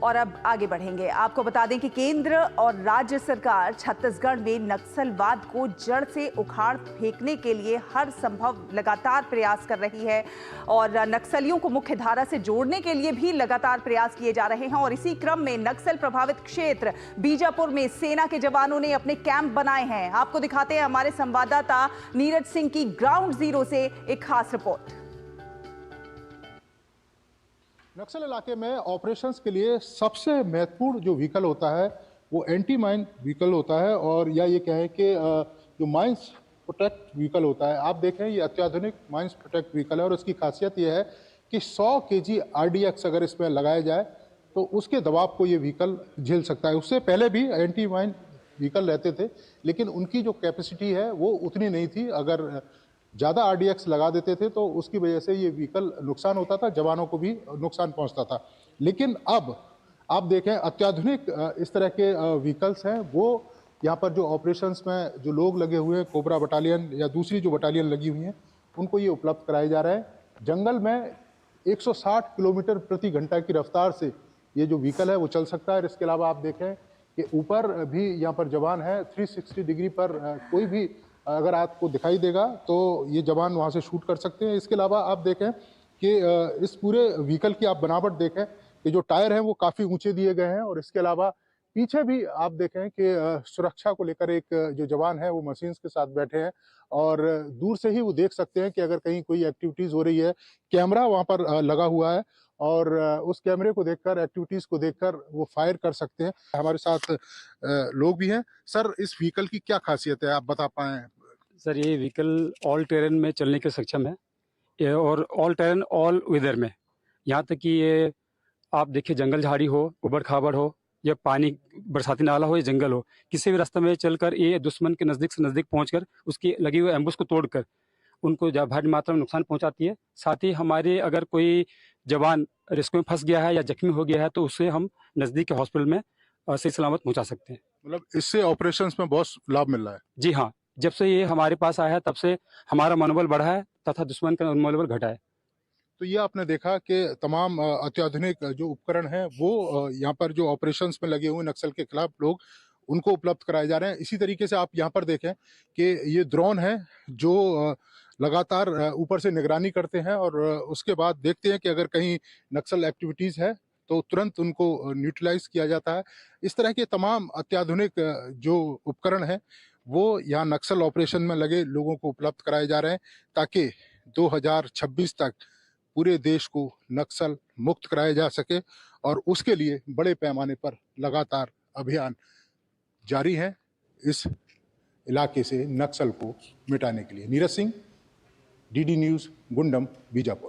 और अब आगे बढ़ेंगे। आपको बता दें कि केंद्र और राज्य सरकार छत्तीसगढ़ में नक्सलवाद को जड़ से उखाड़ फेंकने के लिए हर संभव लगातार प्रयास कर रही है और नक्सलियों को मुख्य धारा से जोड़ने के लिए भी लगातार प्रयास किए जा रहे हैं। और इसी क्रम में नक्सल प्रभावित क्षेत्र बीजापुर में सेना के जवानों ने अपने कैंप बनाए हैं। आपको दिखाते हैं हमारे संवाददाता नीरज सिंह की ग्राउंड जीरो से एक खास रिपोर्ट। नक्सल इलाके में ऑपरेशंस के लिए सबसे महत्वपूर्ण जो व्हीकल होता है वो एंटी माइन व्हीकल होता है, और या ये कहें कि जो माइंस प्रोटेक्ट व्हीकल होता है। आप देखें ये अत्याधुनिक माइंस प्रोटेक्ट व्हीकल है और इसकी खासियत ये है कि 100 केजी RDX अगर इसमें लगाया जाए तो उसके दबाव को ये व्हीकल झेल सकता है। उससे पहले भी एंटी माइन व्हीकल रहते थे, लेकिन उनकी जो कैपेसिटी है वो उतनी नहीं थी। अगर ज़्यादा RDX लगा देते थे तो उसकी वजह से ये व्हीकल नुकसान होता था, जवानों को भी नुकसान पहुंचता था। लेकिन अब आप देखें अत्याधुनिक इस तरह के व्हीकल्स हैं, वो यहाँ पर जो ऑपरेशंस में जो लोग लगे हुए हैं, कोबरा बटालियन या दूसरी जो बटालियन लगी हुई हैं, उनको ये उपलब्ध कराए जा रहे हैं। जंगल में 160 किलोमीटर प्रति घंटा की रफ्तार से ये जो व्हीकल है वो चल सकता है। इसके अलावा आप देखें कि ऊपर भी यहाँ पर जवान है, 360 डिग्री पर कोई भी अगर आपको दिखाई देगा तो ये जवान वहाँ से शूट कर सकते हैं। इसके अलावा आप देखें कि इस पूरे व्हीकल की आप बनावट देखें कि जो टायर हैं वो काफ़ी ऊंचे दिए गए हैं, और इसके अलावा पीछे भी आप देखें कि सुरक्षा को लेकर एक जो जवान है वो मशीन्स के साथ बैठे हैं, और दूर से ही वो देख सकते हैं कि अगर कहीं कोई एक्टिविटीज़ हो रही है। कैमरा वहाँ पर लगा हुआ है और उस कैमरे को देखकर, एक्टिविटीज़ को देखकर वो फायर कर सकते हैं। हमारे साथ लोग भी हैं। सर, इस व्हीकल की क्या खासियत है, आप बता पाएँ? सर, ये व्हीकल ऑल टेरेन में चलने के सक्षम है, ये और ऑल टेरेन ऑल वेदर में। यहाँ तक कि ये आप देखिए, जंगल झाड़ी हो, उबड़ खाबड़ हो, या पानी बरसाती नाला हो या जंगल हो, किसी भी रास्ते में चलकर ये दुश्मन के नज़दीक से नज़दीक पहुंचकर उसकी लगी हुई एम्बुश को तोड़कर उनको भारी मात्रा में नुकसान पहुंचाती है। साथ ही हमारे अगर कोई जवान रिस्क में फंस गया है या जख्मी हो गया है तो उससे हम नज़दीक के हॉस्पिटल में सही सलामत पहुँचा सकते हैं। मतलब इससे ऑपरेशंस में बहुत लाभ मिल रहा है। जी हाँ, जब से ये हमारे पास आया है तब से हमारा मनोबल बढ़ा है तथा दुश्मन का मनोबल घटा है। तो ये आपने देखा कि तमाम अत्याधुनिक जो उपकरण हैं वो यहाँ पर जो ऑपरेशंस में लगे हुए नक्सल के खिलाफ लोग, उनको उपलब्ध कराए जा रहे हैं। इसी तरीके से आप यहाँ पर देखें कि ये ड्रोन है जो लगातार ऊपर से निगरानी करते हैं, और उसके बाद देखते हैं कि अगर कहीं नक्सल एक्टिविटीज़ है तो तुरंत उनको न्यूट्रलाइज किया जाता है। इस तरह के तमाम अत्याधुनिक जो उपकरण हैं वो यहाँ नक्सल ऑपरेशन में लगे लोगों को उपलब्ध कराए जा रहे हैं, ताकि 2026 तक पूरे देश को नक्सल मुक्त कराया जा सके, और उसके लिए बड़े पैमाने पर लगातार अभियान जारी है इस इलाके से नक्सल को मिटाने के लिए। Neeraj Singh, DD news, Gundam, Bijapur.